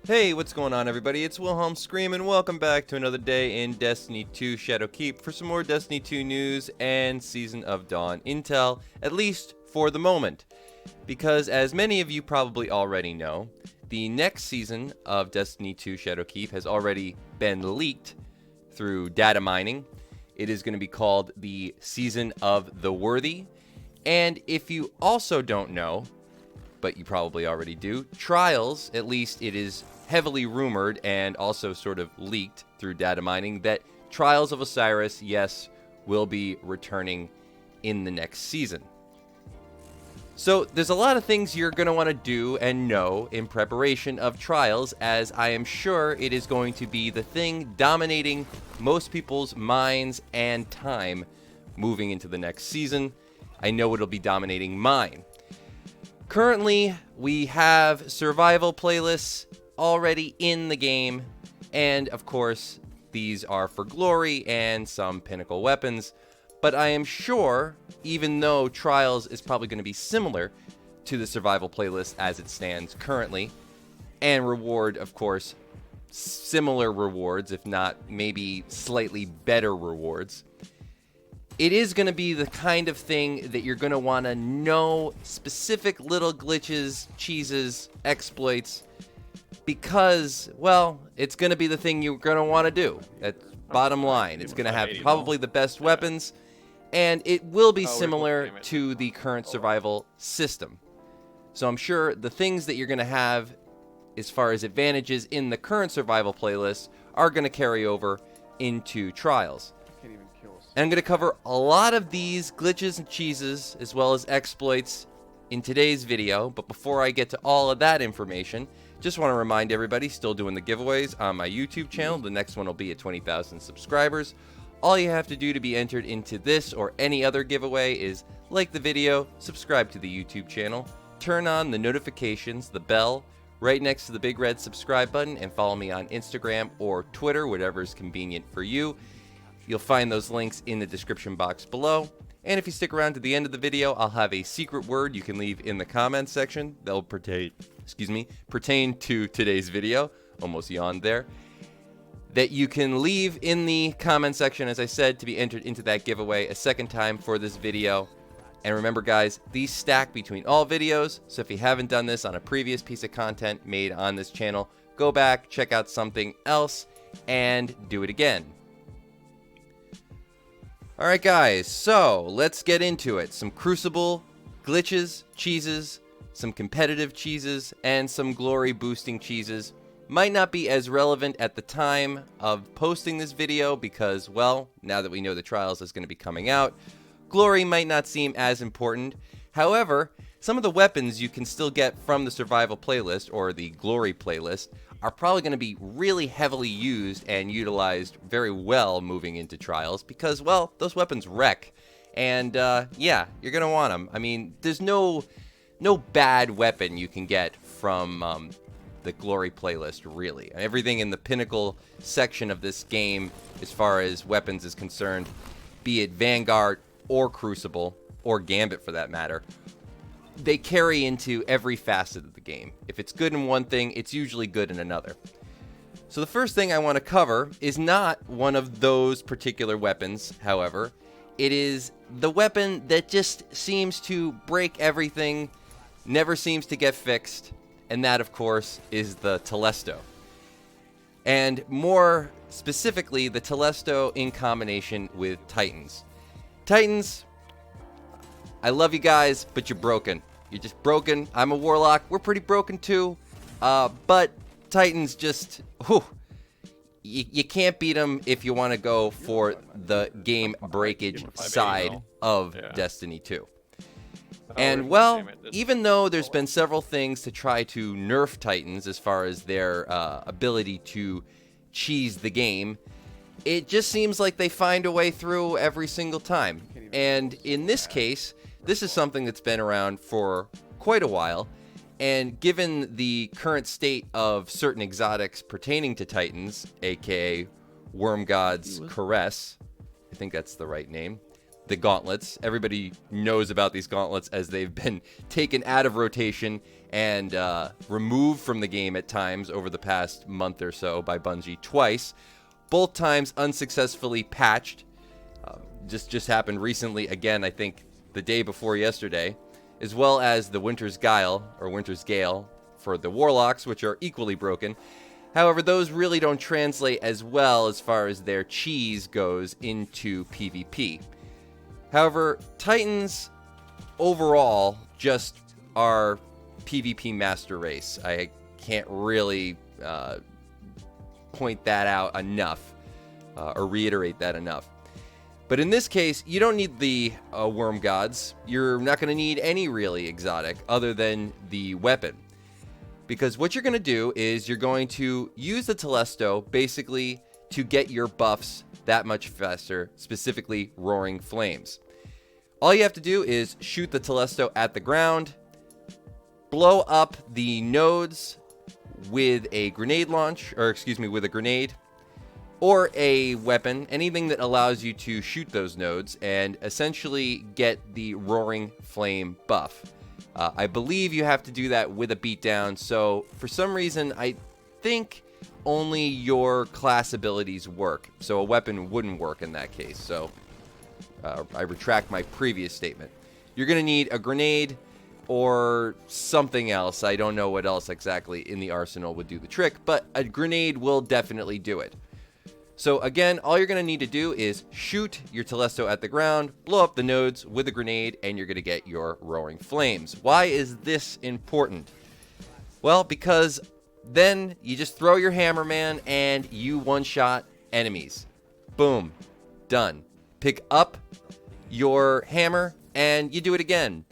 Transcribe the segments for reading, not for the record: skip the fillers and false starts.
Hey, what's going on, everybody? It's Wilhelm Scream, and welcome back to another day in Destiny 2 Shadowkeep for some more Destiny 2 news and Season of Dawn intel, at least for the moment. Because, as many of you probably already know, the next season of Destiny 2 Shadowkeep has already been leaked through data mining. It is going to be called the Season of the Worthy. And if you also don't know, but you probably already do, Trials, at least it is heavily rumored and also sort of leaked through data mining that Trials of Osiris, yes, will be returning in the next season. So there's a lot of things you're going to want to do and know in preparation of Trials, as I am sure it is going to be the thing dominating most people's minds and time moving into the next season. I know it'll be dominating mine. Currently, we have survival playlists already in the game, and of course, these are for glory and some pinnacle weapons, but I am sure, even though Trials is probably going to be similar to the survival playlist as it stands currently, and reward, of course, similar rewards, if not maybe slightly better rewards, it is going to be the kind of thing that you're going to want to know specific little glitches, cheeses, exploits, because, well, it's going to be the thing you're going to want to do. That's bottom line. It's going to have probably the best weapons, and it will be similar to the current survival system. So I'm sure the things that you're going to have as far as advantages in the current survival playlist are going to carry over into Trials. And I'm going to cover a lot of these glitches and cheeses as well as exploits in today's video, but before I get to all of that information, just want to remind everybody, still doing the giveaways on my YouTube channel. The next one will be at 20,000 subscribers. All you have to do to be entered into this or any other giveaway is like the video, subscribe to the YouTube channel, turn on the notifications, the bell, right next to the big red subscribe button, and follow me on Instagram or Twitter, whatever is convenient for you. You'll find those links in the description box below. And if you stick around to the end of the video, I'll have a secret word you can leave in the comments section that will pertain to today's video. Almost yawned there. That you can leave in the comment section, as I said, to be entered into that giveaway a second time for this video. And remember, guys, these stack between all videos. So if you haven't done this on a previous piece of content made on this channel, go back, check out something else, and do it again. Alright guys, so let's get into it. Some Crucible glitches, cheeses, some competitive cheeses, and some glory boosting cheeses. Might not be as relevant at the time of posting this video because, well, now that we know the Trials is going to be coming out, glory might not seem as important. However, some of the weapons you can still get from the survival playlist or the glory playlist are probably going to be really heavily used and utilized very well moving into Trials because, well, those weapons wreck. And, yeah, you're going to want them. I mean, there's no bad weapon you can get from the glory playlist, really. Everything in the pinnacle section of this game, as far as weapons is concerned, be it Vanguard or Crucible, or Gambit for that matter, they carry into every facet of the game. If it's good in one thing, it's usually good in another. So the first thing I want to cover is not one of those particular weapons, however. It is the weapon that just seems to break everything, never seems to get fixed, and that, of course, is the Telesto. And more specifically, the Telesto in combination with Titans. Titans, I love you guys, but you're broken. You're just broken. I'm a Warlock. We're pretty broken too. But Titans just, whew, you can't beat them if you want to go for the game breakage side of Destiny 2. And, well, even though there's been several things to try to nerf Titans as far as their ability to cheese the game, it just seems like they find a way through every single time. And in this case, this is something that's been around for quite a while, and given the current state of certain exotics pertaining to Titans, aka Worm God's Caress, I think that's the right name, the gauntlets. Everybody knows about these gauntlets as they've been taken out of rotation and removed from the game at times over the past month or so by Bungie twice. Both times unsuccessfully patched. Just happened recently again, I think the day before yesterday, as well as the Winter's Guile or Winter's Gale for the Warlocks, which are equally broken. However, those really don't translate as well as far as their cheese goes into PvP. However, Titans overall just are PvP master race. I can't really point that out enough or reiterate that enough. But in this case, you don't need the worm gods. You're not going to need any really exotic other than the weapon. Because what you're going to do is you're going to use the Telesto basically to get your buffs that much faster, specifically Roaring Flames. All you have to do is shoot the Telesto at the ground, blow up the nodes with a grenade launch, or excuse me, with a grenade, or a weapon, anything that allows you to shoot those nodes and essentially get the Roaring Flame buff. I believe you have to do that with a beatdown, so for some reason I think only your class abilities work, so a weapon wouldn't work in that case, so I retract my previous statement. You're going to need a grenade or something else. I don't know what else exactly in the arsenal would do the trick, but a grenade will definitely do it. So again, all you're going to need to do is shoot your Telesto at the ground, blow up the nodes with a grenade, and you're going to get your Roaring Flames. Why is this important? Well, because then you just throw your hammer, man, and you one-shot enemies. Boom. Done. Pick up your hammer, and you do it again.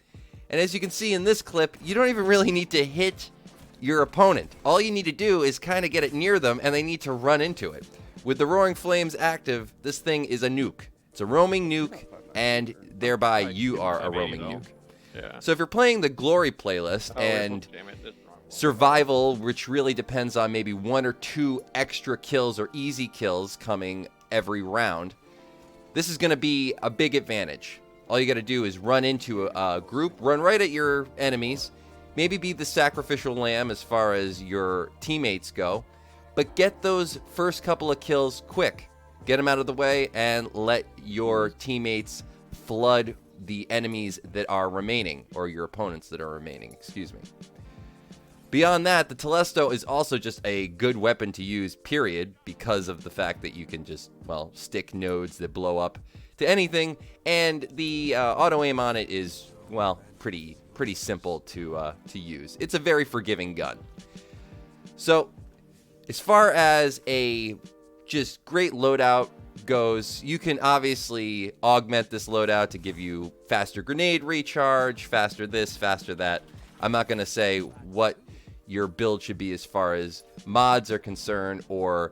And as you can see in this clip, you don't even really need to hit your opponent. All you need to do is kind of get it near them, and they need to run into it. With the Roaring Flames active, this thing is a nuke. It's a roaming nuke, and thereby you are a roaming nuke. Yeah. So if you're playing the Glory playlist and Survival, which really depends on maybe 1 or 2 extra kills or easy kills coming every round, this is going to be a big advantage. All you got to do is run into a group, run right at your enemies, maybe be the sacrificial lamb as far as your teammates go, but get those first couple of kills quick. Get them out of the way and let your teammates flood the enemies that are remaining, or your opponents that are remaining, excuse me. Beyond that, the Telesto is also just a good weapon to use, period, because of the fact that you can just, well, stick nodes that blow up to anything, and the auto-aim on it is, well, pretty simple to use. It's a very forgiving gun. So, as far as a just great loadout goes, you can obviously augment this loadout to give you faster grenade recharge, faster this, faster that. I'm not going to say what your build should be as far as mods are concerned, or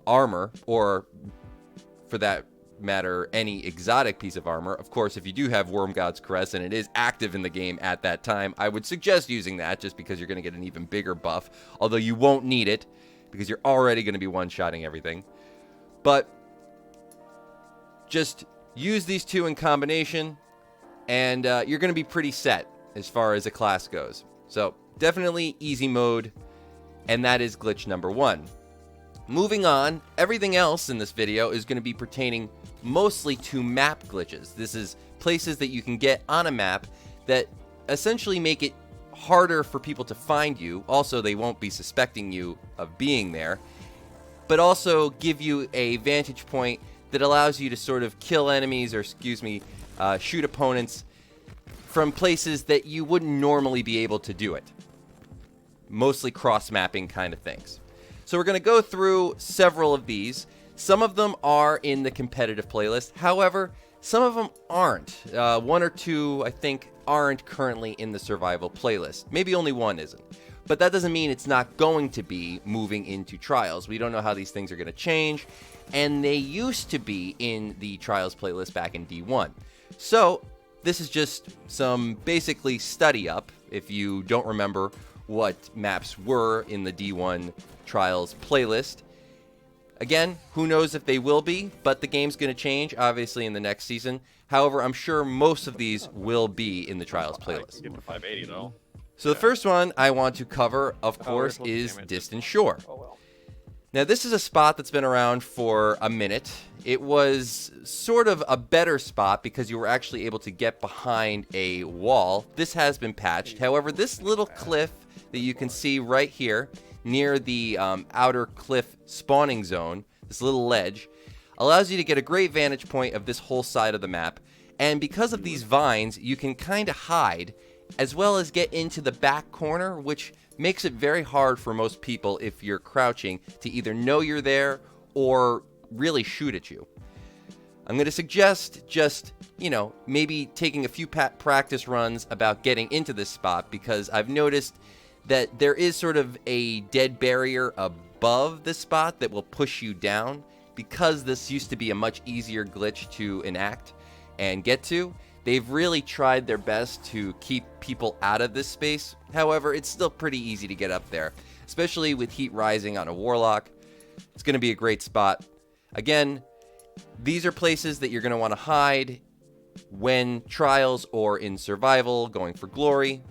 armor, or for that matter, any exotic piece of armor. Of course, if you do have Worm God's Caress and it is active in the game at that time, I would suggest using that just because you're going to get an even bigger buff, although you won't need it because you're already going to be one-shotting everything. But just use these two in combination, and you're going to be pretty set as far as a class goes. So definitely easy mode, and that is glitch number 1. Moving on, everything else in this video is going to be pertaining mostly to map glitches. This is places that you can get on a map that essentially make it harder for people to find you. Also, they won't be suspecting you of being there, but also give you a vantage point that allows you to sort of kill enemies, or shoot opponents from places that you wouldn't normally be able to do it. Mostly cross-mapping kind of things. So we're going to go through several of these. Some of them are in the competitive playlist. However, some of them aren't. 1 or 2, I think, aren't currently in the survival playlist. Maybe only 1 isn't. But that doesn't mean it's not going to be moving into trials. We don't know how these things are going to change. And they used to be in the trials playlist back in D1. So this is just some basically study up if you don't remember what maps were in the D1 trials playlist. Again, who knows if they will be, but the game's going to change, obviously, in the next season. However, I'm sure most of these will be in the Trials playlist. Get to 580 though. So the first one I want to cover, of course, is Distant Shore. Now, this is a spot that's been around for a minute. It was sort of a better spot because you were actually able to get behind a wall. This has been patched. However, this little cliff that you can see right here near the outer cliff spawning zone, this little ledge, allows you to get a great vantage point of this whole side of the map. And because of these vines, you can kind of hide as well as get into the back corner, which makes it very hard for most people if you're crouching to either know you're there or really shoot at you. I'm going to suggest just, maybe taking a few practice runs about getting into this spot, because I've noticed that there is sort of a dead barrier above this spot that will push you down. Because this used to be a much easier glitch to enact and get to, they've really tried their best to keep people out of this space. However, it's still pretty easy to get up there, especially with heat rising on a Warlock. It's going to be a great spot. Again, these are places that you're going to want to hide when Trials or in Survival, going for glory.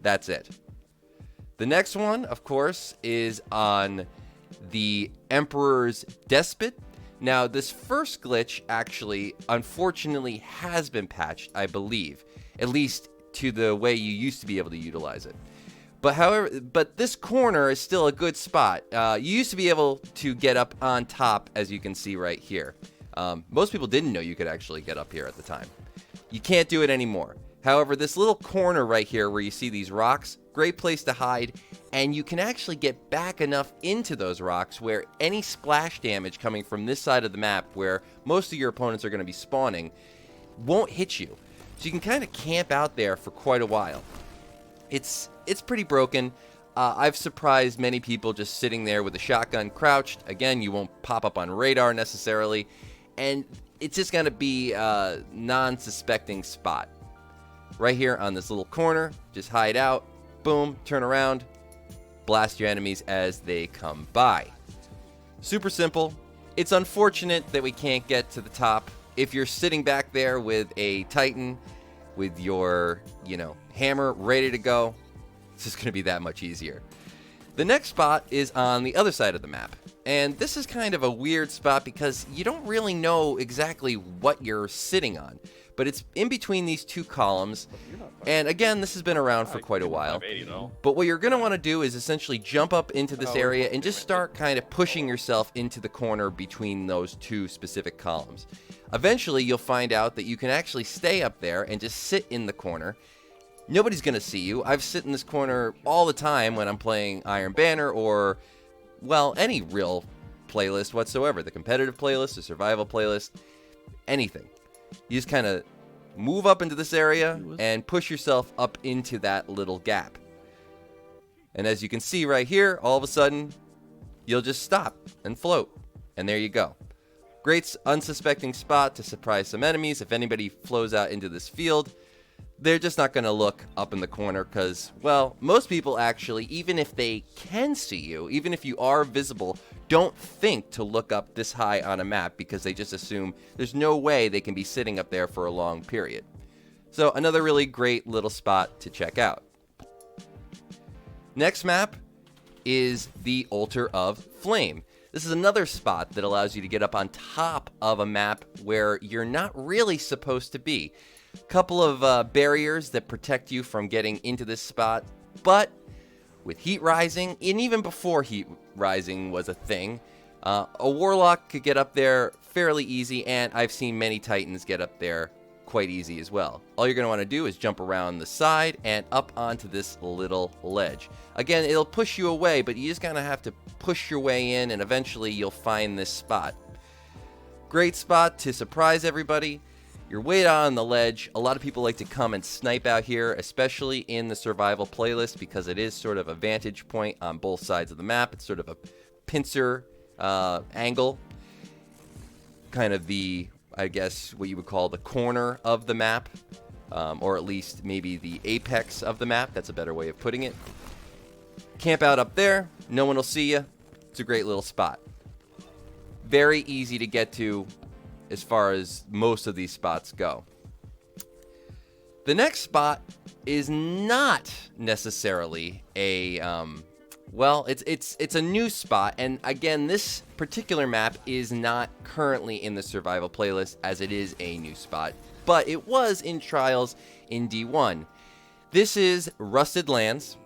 That's it. The next one, of course, is on the Emperor's Despot. Now, this first glitch actually, unfortunately, has been patched, I believe, at least to the way you used to be able to utilize it. But this corner is still a good spot. You used to be able to get up on top, as you can see right here. Most people didn't know you could actually get up here at the time. You can't do it anymore. However, this little corner right here where you see these rocks, great place to hide, and you can actually get back enough into those rocks where any splash damage coming from this side of the map, where most of your opponents are going to be spawning, won't hit you. So you can kind of camp out there for quite a while. It's pretty broken. I've surprised many people just sitting there with a shotgun crouched. Again, you won't pop up on radar necessarily, and it's just going to be a non-suspecting spot. Right here on this little corner, just hide out, boom, turn around, blast your enemies as they come by. Super simple. It's unfortunate that we can't get to the top. If you're sitting back there with a Titan, with your, hammer ready to go, it's just going to be that much easier. The next spot is on the other side of the map. And this is kind of a weird spot because you don't really know exactly what you're sitting on. But it's in between these two columns. And again, this has been around for quite a while. But what you're going to want to do is essentially jump up into this area and just start kind of pushing yourself into the corner between those two specific columns. Eventually, you'll find out that you can actually stay up there and just sit in the corner. Nobody's going to see you. I've sit in this corner all the time when I'm playing Iron Banner or, well, any real playlist whatsoever. The competitive playlist, the survival playlist, anything. You just kind of move up into this area and push yourself up into that little gap. And as you can see right here, all of a sudden, you'll just stop and float. And there you go. Great unsuspecting spot to surprise some enemies. If anybody flows out into this field, they're just not going to look up in the corner because, well, most people actually, even if they can see you, even if you are visible, don't think to look up this high on a map because they just assume there's no way they can be sitting up there for a long period. So another really great little spot to check out. Next map is the Altar of Flame. This is another spot that allows you to get up on top of a map where you're not really supposed to be. Couple of barriers that protect you from getting into this spot, but with heat rising, and even before heat rising was a thing, a Warlock could get up there fairly easy, and I've seen many Titans get up there quite easy as well. All you're going to want to do is jump around the side and up onto this little ledge. Again, it'll push you away, but you just kind of have to push your way in, and eventually you'll find this spot. Great spot to surprise everybody. You're way down on the ledge. A lot of people like to come and snipe out here, especially in the survival playlist, because it is sort of a vantage point on both sides of the map. It's sort of a pincer angle. Kind of the, I guess, what you would call the corner of the map, or at least maybe the apex of the map. That's a better way of putting it. Camp out up there. No one will see you. It's a great little spot. very easy to get to as far as most of these spots go. The next spot is not necessarily a well, it's a new spot, and again, this particular map is not currently in the survival playlist as it is a new spot, but it was in Trials in D1. This is Rusted Lands,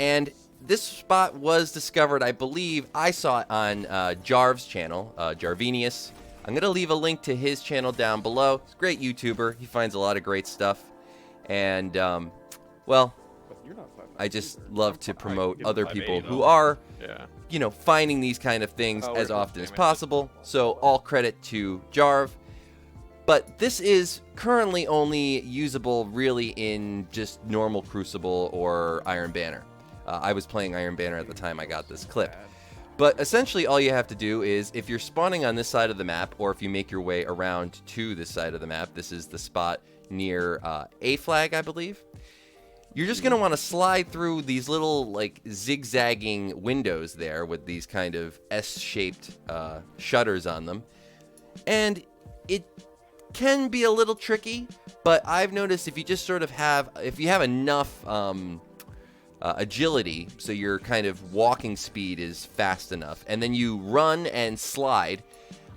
and this spot was discovered, I believe, I saw it on Jarv's channel, Jarvinius. I'm going to leave a link to his channel down below. He's a great YouTuber. He finds a lot of great stuff, and, well, I just love to promote other people who are, you know, finding these kind of things as often as possible. So all credit to Jarv. But this is currently only usable really in just normal Crucible or Iron Banner. I was playing Iron Banner at the time I got this clip. But essentially all you have to do is, if you're spawning on this side of the map, or if you make your way around to this side of the map, this is the spot near A flag, I believe. You're just going to want to slide through these little, like, zigzagging windows there with these kind of S-shaped shutters on them. And it can be a little tricky, but I've noticed if you just sort of have, if you have enough agility, so your kind of walking speed is fast enough, and then you run and slide,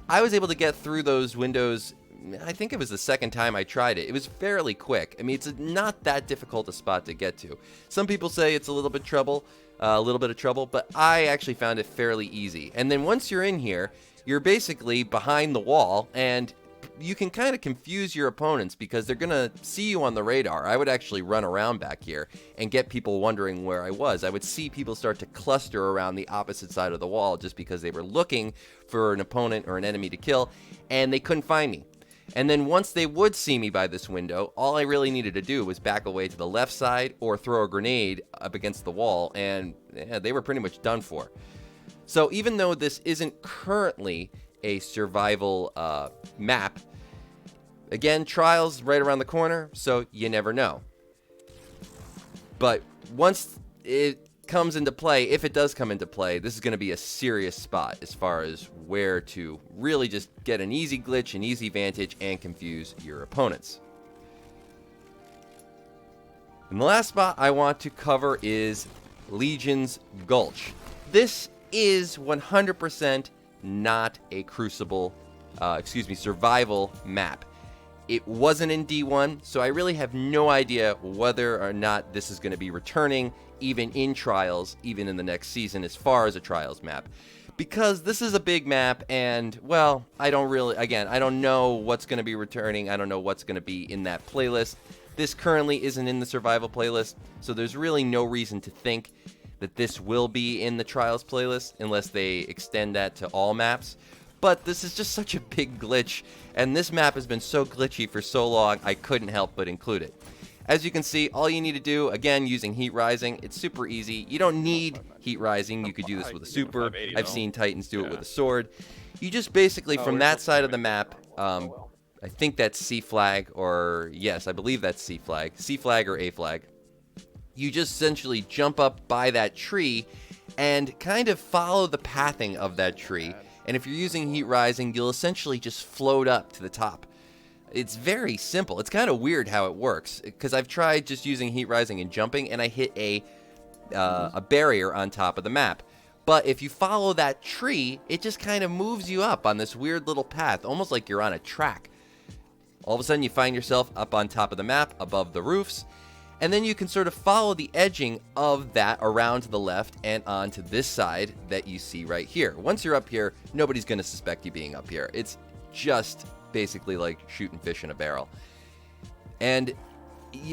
I was able to get through those windows. I think it was the second time I tried it. It was fairly quick. I mean, it's not that difficult a spot to get to. Some people say it's a little bit of trouble, but I actually found it fairly easy. And then once you're in here, you're basically behind the wall, and you can kind of confuse your opponents because they're going to see you on the radar. I would actually run around back here and get people wondering where I was. I would see people start to cluster around the opposite side of the wall just because they were looking for an opponent or an enemy to kill, and they couldn't find me. And then once they would see me by this window, all I really needed to do was back away to the left side or throw a grenade up against the wall, and they were pretty much done for. So even though this isn't currently a survival map, again, Trials right around the corner, so you never know. But once it comes into play, if it does come into play, this is going to be a serious spot as far as where to really just get an easy glitch, an easy vantage, and confuse your opponents. And the last spot I want to cover is Legion's Gulch. This is 100% not a Crucible, survival map. It wasn't in D1, so I really have no idea whether or not this is going to be returning even in Trials, even in the next season as far as a Trials map. Because this is a big map, and, well, I don't know what's going to be returning. I don't know what's going to be in that playlist. This currently isn't in the survival playlist, so there's really no reason to think that this will be in the Trials playlist unless they extend that to all maps. But this is just such a big glitch, and this map has been so glitchy for so long, I couldn't help but include it. As you can see, all you need to do, again, using Heat Rising, it's super easy. You don't need Heat Rising. You could do this with a super. I've seen Titans do it with a sword. You just basically, from that side of the map, I think that's C flag, or yes, I believe that's C flag or A flag. You just essentially jump up by that tree and kind of follow the pathing of that tree. And if you're using Heat Rising, you'll essentially just float up to the top. It's very simple. It's kind of weird how it works, because I've tried just using Heat Rising and jumping, and I hit a barrier on top of the map. But if you follow that tree, it just kind of moves you up on this weird little path, almost like you're on a track. All of a sudden, you find yourself up on top of the map, above the roofs, and then you can sort of follow the edging of that around to the left and onto this side that you see right here. Once you're up here, nobody's going to suspect you being up here. It's just basically like shooting fish in a barrel. And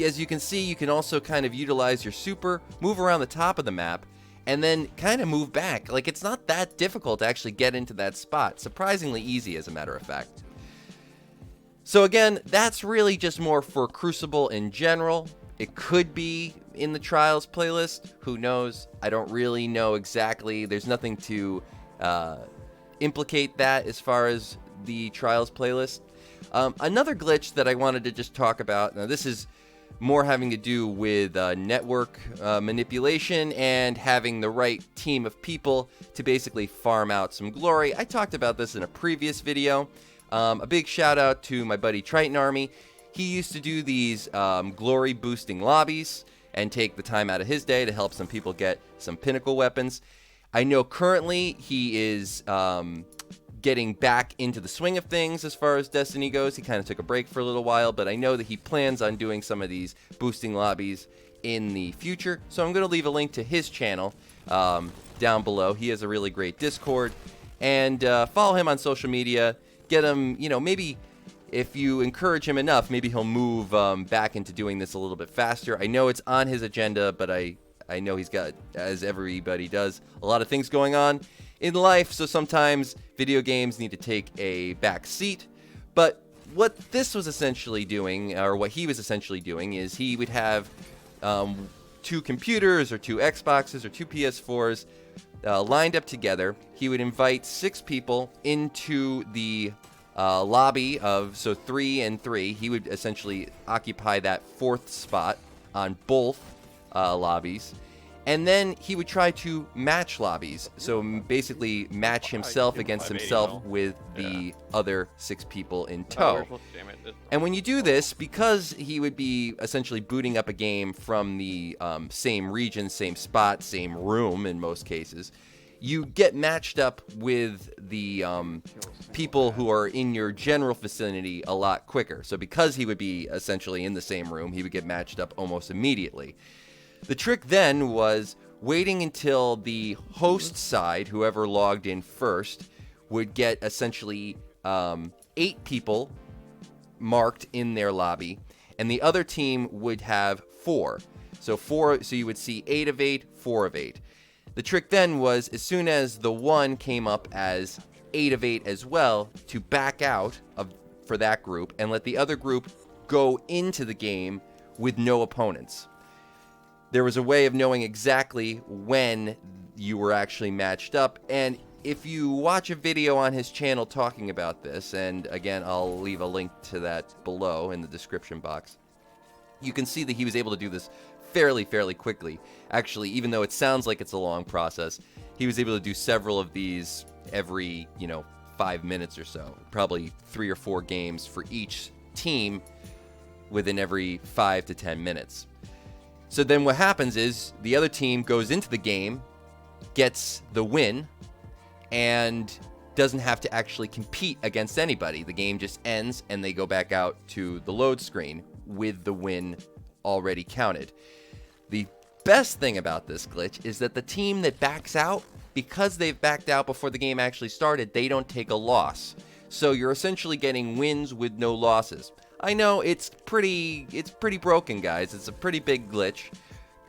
as you can see, you can also kind of utilize your super, move around the top of the map, and then kind of move back. Like, it's not that difficult to actually get into that spot. Surprisingly easy, as a matter of fact. So again, that's really just more for Crucible in general. It could be in the Trials playlist. Who knows? I don't really know exactly. There's nothing to implicate that as far as the Trials playlist. Another glitch that I wanted to just talk about. Now, this is more having to do with network manipulation and having the right team of people to basically farm out some glory. I talked about this in a previous video. A big shout out to my buddy Triton Army. He used to do these glory boosting lobbies and take the time out of his day to help some people get some pinnacle weapons. I know currently he is getting back into the swing of things as far as Destiny goes. He kind of took a break for a little while, but I know that he plans on doing some of these boosting lobbies in the future. So I'm going to leave a link to his channel down below. He has a really great Discord. And follow him on social media. Get him, maybe if you encourage him enough, maybe he'll move back into doing this a little bit faster. I know it's on his agenda, but I know he's got, as everybody does, a lot of things going on in life, so sometimes video games need to take a back seat. But what this was essentially doing, or what he was essentially doing, is he would have 2 computers or 2 Xboxes or 2 PS4s lined up together. He would invite 6 people into the lobby of, so 3 and 3. He would essentially occupy that 4th spot on both lobbies. And then he would try to match lobbies. So basically match himself against himself with the other 6 people in tow. And when you do this, because he would be essentially booting up a game from the same region, same spot, same room in most cases, you get matched up with the people who are in your general vicinity a lot quicker. So because he would be essentially in the same room, he would get matched up almost immediately. The trick then was waiting until the host side, whoever logged in first, would get essentially 8 people marked in their lobby, and the other team would have 4. So you would see 8 of 8, 4 of 8. The trick then was, as soon as the one came up as 8 of 8 as well, to back out for that group and let the other group go into the game with no opponents. There was a way of knowing exactly when you were actually matched up, and if you watch a video on his channel talking about this, and again, I'll leave a link to that below in the description box, you can see that he was able to do this fairly quickly. Actually, even though it sounds like it's a long process, he was able to do several of these every, 5 minutes or so. Probably 3 or 4 games for each team within every 5 to 10 minutes. So then what happens is the other team goes into the game, gets the win, and doesn't have to actually compete against anybody. The game just ends and they go back out to the load screen with the win already counted. The best thing about this glitch is that the team that backs out, because they've backed out before the game actually started, they don't take a loss. So you're essentially getting wins with no losses. I know it's pretty broken, guys. It's a pretty big glitch,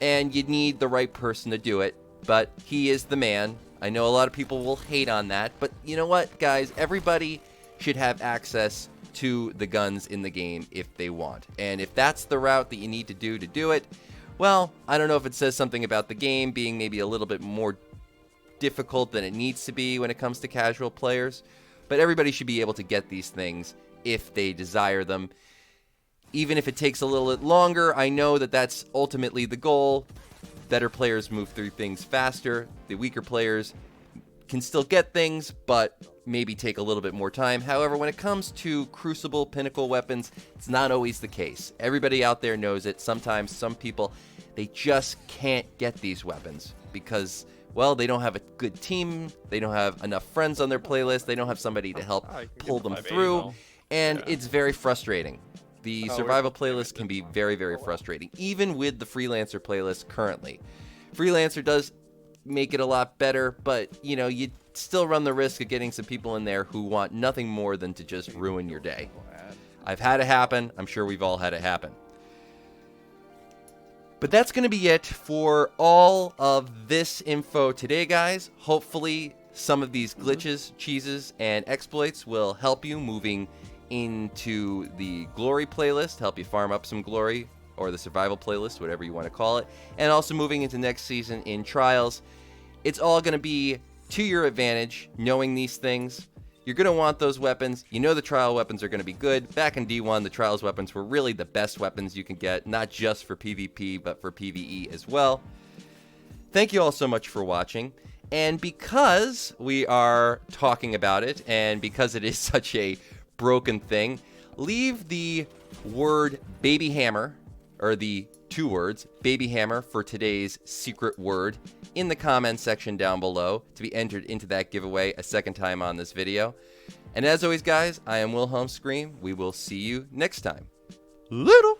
and you need the right person to do it, but he is the man. I know a lot of people will hate on that, but you know what, guys? Everybody should have access to the guns in the game if they want. And if that's the route that you need to do it, well, I don't know if it says something about the game being maybe a little bit more difficult than it needs to be when it comes to casual players, but everybody should be able to get these things if they desire them. Even if it takes a little bit longer, I know that that's ultimately the goal. Better players move through things faster. The weaker players can still get things, but maybe take a little bit more time. However, when it comes to Crucible Pinnacle weapons, it's not always the case. Everybody out there knows it. Sometimes some people, they just can't get these weapons because, well, they don't have a good team. They don't have enough friends on their playlist. They don't have somebody to help pull them through. And it's very frustrating. The survival playlist can be very frustrating, even with the Freelancer playlist currently. Freelancer does make it a lot better, but, you still run the risk of getting some people in there who want nothing more than to just ruin your day. I've had it happen. I'm sure we've all had it happen. But that's going to be it for all of this info today, guys. Hopefully, some of these glitches, cheeses, and exploits will help you moving into the glory playlist, help you farm up some glory, or the survival playlist, whatever you want to call it, and also moving into next season in trials. It's all going to be to your advantage knowing these things. You're going to want those weapons. You know the trial weapons are going to be good. Back in D1, the trials weapons were really the best weapons you can get, not just for PvP, but for PvE as well. Thank you all so much for watching. And because we are talking about it, and because it is such a broken thing, leave the word baby hammer, or the 2 words, baby hammer, for today's secret word in the comment section down below to be entered into that giveaway a second time on this video. And as always, guys, I am Wilhelm Scream. We will see you next time. Little.